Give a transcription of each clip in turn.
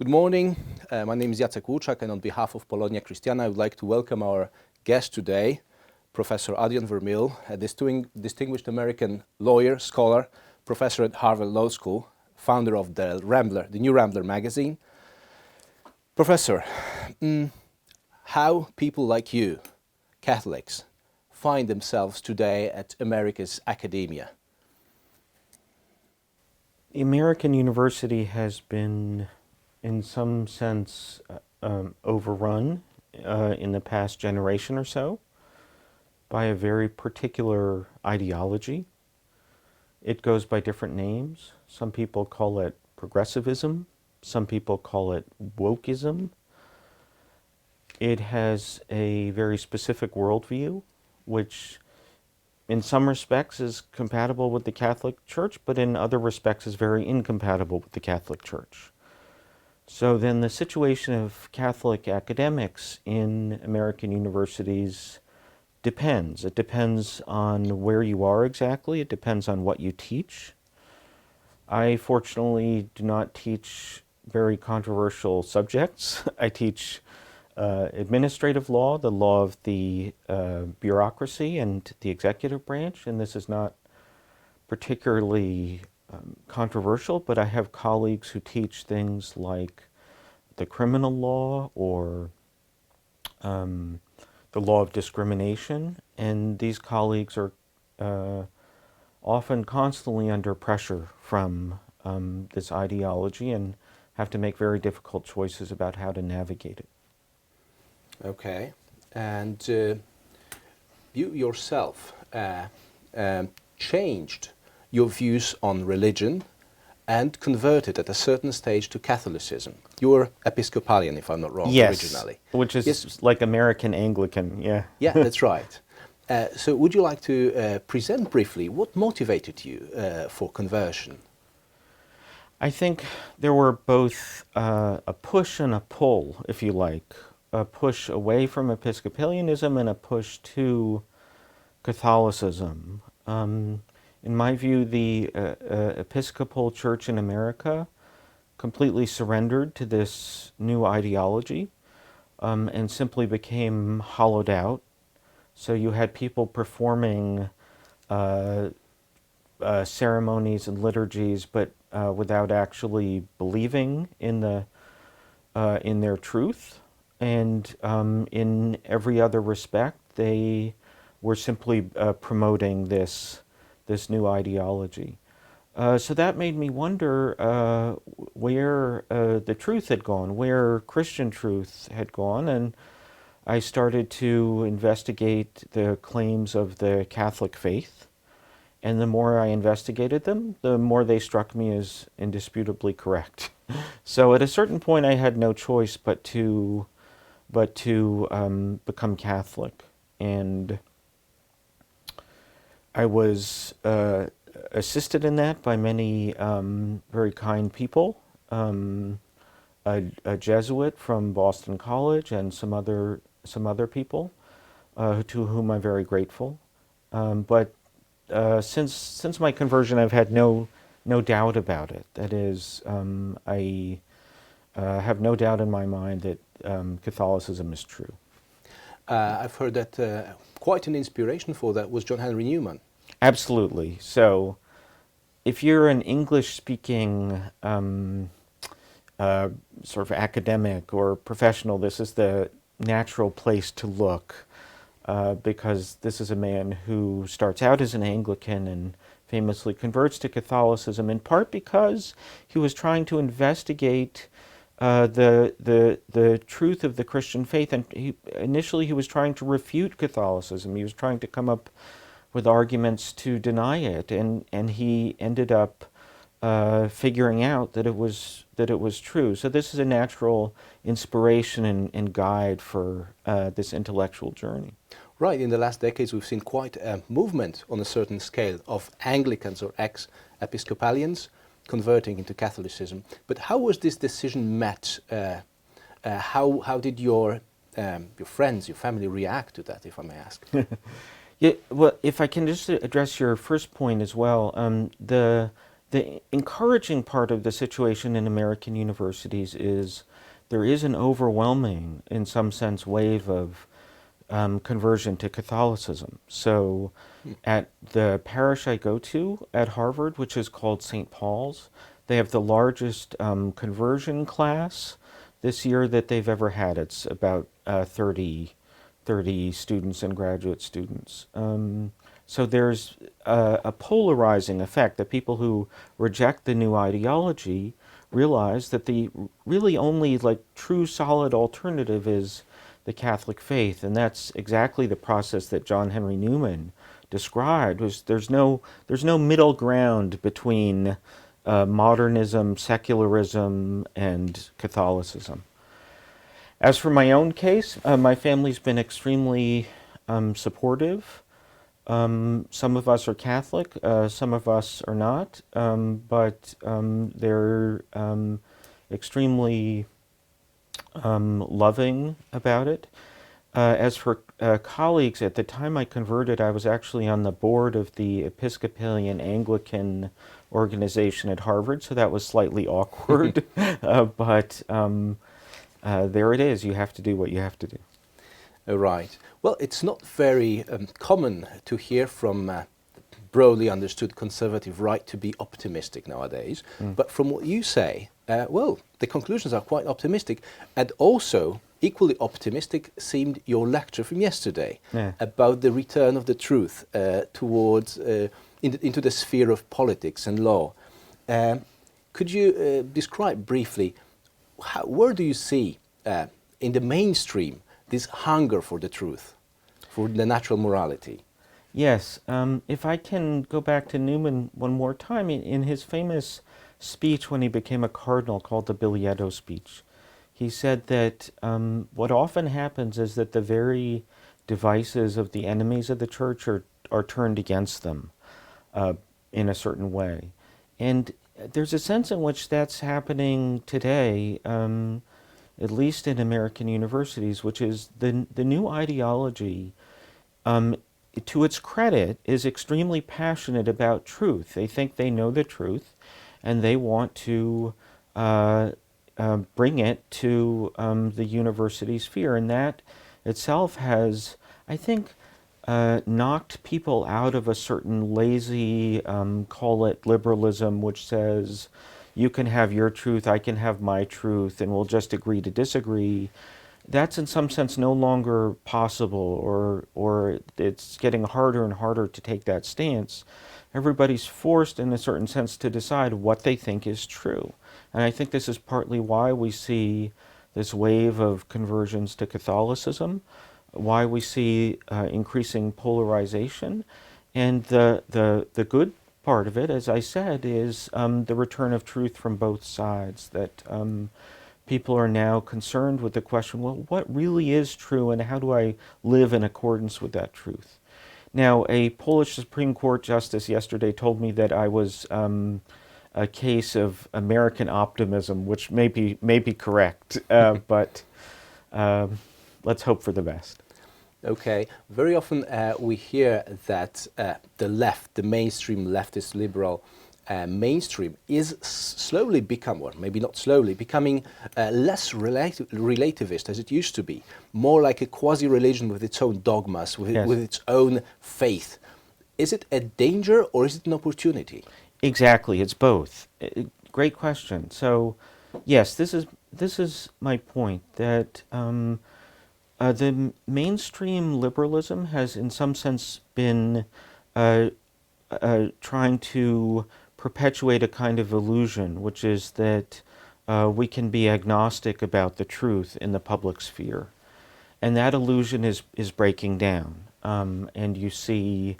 morning. My name is Jacek Łuczak, and on behalf of Polonia Christiana, I would like to welcome our guest today, Professor Adrian Vermeule, a distinguished American lawyer, scholar, professor at Harvard Law School, founder of the New Rambler magazine. Professor, how people like you, Catholics, find themselves today at America's academia? The American university has been, in some sense, overrun in the past generation or so by a very particular ideology. It goes by different names. Some people call it progressivism. Some people call it wokeism. It has a very specific worldview, which in some respects is compatible with the Catholic Church, but in other respects is very incompatible with the Catholic Church. So then the situation of Catholic academics in American universities depends. It depends on where you are exactly. It depends on what you teach. I fortunately do not teach very controversial subjects. I teach administrative law, the law of the bureaucracy and the executive branch, and this is not particularly controversial, but I have colleagues who teach things like the criminal law or the law of discrimination, and these colleagues are often constantly under pressure from this ideology and have to make very difficult choices about how to navigate it. Okay, and you yourself changed your views on religion and converted at a certain stage to Catholicism. You were Episcopalian, if I'm not wrong, originally. Which is like American Anglican, yeah. Yeah, that's right. So would you like to present briefly what motivated you for conversion? I think there were both a push and a pull, if you like. A push away from Episcopalianism and a push to Catholicism. In my view, the Episcopal Church in America completely surrendered to this new ideology and simply became hollowed out. So you had people performing ceremonies and liturgies, but without actually believing in their truth. And in every other respect, they were simply promoting this new ideology. So that made me wonder where the truth had gone, where Christian truth had gone, and I started to investigate the claims of the Catholic faith. And the more I investigated them, the more they struck me as indisputably correct. So at a certain point, I had no choice but to become Catholic, and I was assisted in that by many very kind people, a Jesuit from Boston College and some other people to whom I'm very grateful. But since my conversion, I've had no doubt about it. That is, I have no doubt in my mind that Catholicism is true. I've heard that quite an inspiration for that was John Henry Newman. Absolutely. So if you're an English-speaking sort of academic or professional, this is the natural place to look because this is a man who starts out as an Anglican and famously converts to Catholicism, in part because he was trying to investigate the truth of the Christian faith, and initially he was trying to refute Catholicism. He was trying to come up with arguments to deny it, and he ended up figuring out that it was true. So this is a natural inspiration and guide for this intellectual journey. Right. In the last decades, we've seen quite a movement on a certain scale of Anglicans or ex-Episcopalians converting into Catholicism. But how was this decision met? How did your friends, your family react to that, if I may ask? Yeah, well, if I can just address your first point as well, the The encouraging part of the situation in American universities is there is an overwhelming, in some sense, wave of conversion to Catholicism. So at the parish I go to at Harvard, which is called St. Paul's, they have the largest conversion class this year that they've ever had. It's about 30 students and graduate students. So there's a polarizing effect that people who reject the new ideology realize that the really only like true solid alternative is the Catholic faith, and that's exactly the process that John Henry Newman described. Was there's no middle ground between modernism, secularism, and Catholicism. As for my own case, my family's been extremely supportive. Some of us are Catholic, some of us are not, but they're extremely loving about it. As for colleagues, at the time I converted, I was actually on the board of the Episcopalian Anglican organization at Harvard, so that was slightly awkward, but there it is. You have to do what you have to do. Right. Well, it's not very common to hear from broadly understood conservative right to be optimistic nowadays. But from what you say, well, the conclusions are quite optimistic, and also equally optimistic seemed your lecture from yesterday about the return of the truth towards into the sphere of politics and law. Could you describe briefly where do you see in the mainstream this hunger for the truth, for the natural morality? Yes, if I can go back to Newman one more time, in his famous speech when he became a cardinal called the Bilieto speech, he said that what often happens is that the very devices of the enemies of the church are turned against them in a certain way. And there's a sense in which that's happening today, at least in American universities, which is the new ideology, to its credit, is extremely passionate about truth. They think they know the truth, and they want to bring it to the university sphere. And that itself has, I think, knocked people out of a certain lazy, call it liberalism, which says, you can have your truth, I can have my truth, and we'll just agree to disagree. That's in some sense no longer possible, or it's getting harder and harder to take that stance. Everybody's forced in a certain sense to decide what they think is true. And I think this is partly why we see this wave of conversions to Catholicism, why we see increasing polarization. And the good part of it, as I said, is the return of truth from both sides, that people are now concerned with the question, well, what really is true, and how do I live in accordance with that truth? Now, a Polish Supreme Court justice yesterday told me that I was a case of American optimism, which may be correct, but let's hope for the best. Okay. Very often we hear that the left, the mainstream leftist liberal mainstream is slowly become, or maybe not slowly, becoming less relativist as it used to be, more like a quasi-religion with its own dogmas, with its own faith. Is it a danger or is it an opportunity? Exactly, it's both. Great question. So, yes, this is my point, that the mainstream liberalism has in some sense been trying to perpetuate a kind of illusion, which is that we can be agnostic about the truth in the public sphere. And that illusion is breaking down. And you see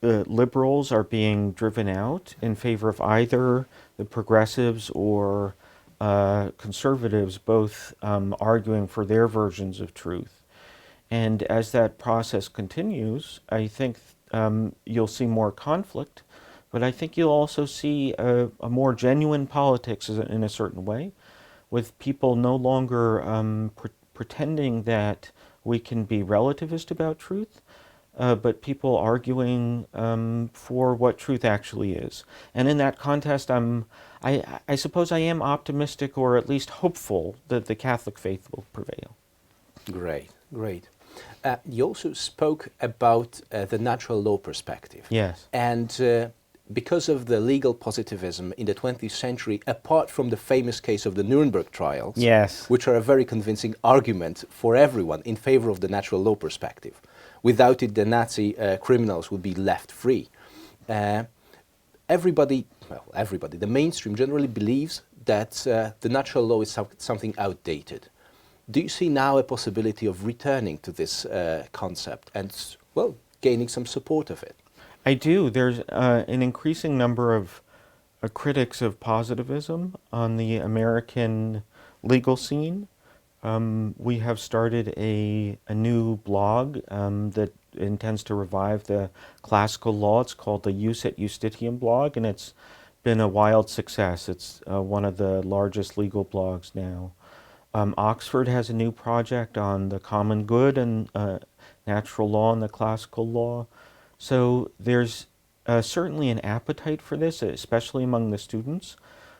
liberals are being driven out in favor of either the progressives or conservatives, both arguing for their versions of truth. And as that process continues, I think you'll see more conflict, but I think you'll also see a more genuine politics in a certain way, with people no longer pretending that we can be relativist about truth, but people arguing for what truth actually is. And in that contest, I suppose I am optimistic, or at least hopeful, that the Catholic faith will prevail. Great, great. You also spoke about the natural law perspective. Yes. And because of the legal positivism in the 20th century, apart from the famous case of the Nuremberg trials, Yes. which are a very convincing argument for everyone in favor of the natural law perspective. Without it, the Nazi criminals would be left free. Everybody, the mainstream generally believes that the natural law is something outdated. Do you see now a possibility of returning to this concept and, well, gaining some support of it? I do. There's an increasing number of critics of positivism on the American legal scene. We have started a new blog that intends to revive the classical law. It's called the Jus et Justitium blog, and it's been a wild success. It's one of the largest legal blogs now. Oxford has a new project on the common good and natural law and the classical law. So there's certainly an appetite for this, especially among the students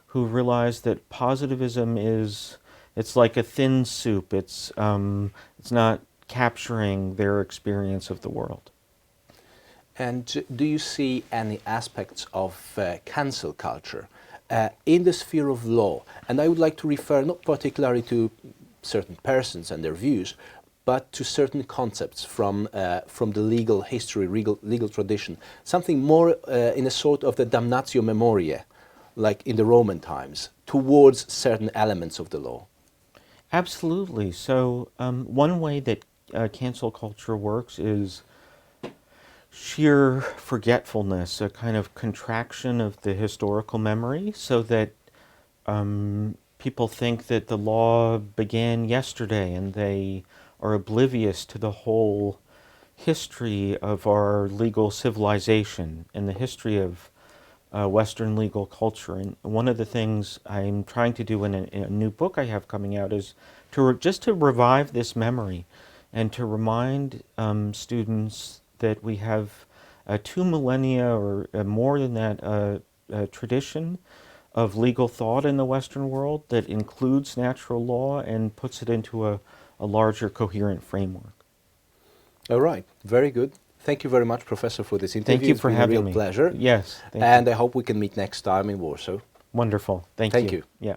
who realize that positivism it's like a thin soup. It's not capturing their experience of the world. And do you see any aspects of cancel culture in the sphere of law? And I would like to refer not particularly to certain persons and their views, but to certain concepts from the legal history, legal tradition, something more in a sort of the damnatio memoriae, like in the Roman times, towards certain elements of the law. Absolutely. So one way that cancel culture works is sheer forgetfulness, a kind of contraction of the historical memory, so that people think that the law began yesterday and they are oblivious to the whole history of our legal civilization and the history of Western legal culture. And one of the things I'm trying to do in a new book I have coming out is just to revive this memory and to remind students that we have 2 millennia or more than that tradition of legal thought in the Western world that includes natural law and puts it into a larger coherent framework. All right, very good. Thank you very much, Professor, for this interview. Thank you for having me. It's been a real pleasure. Yes, thank and you. I hope we can meet next time in Warsaw. Wonderful. Thank you. Yeah.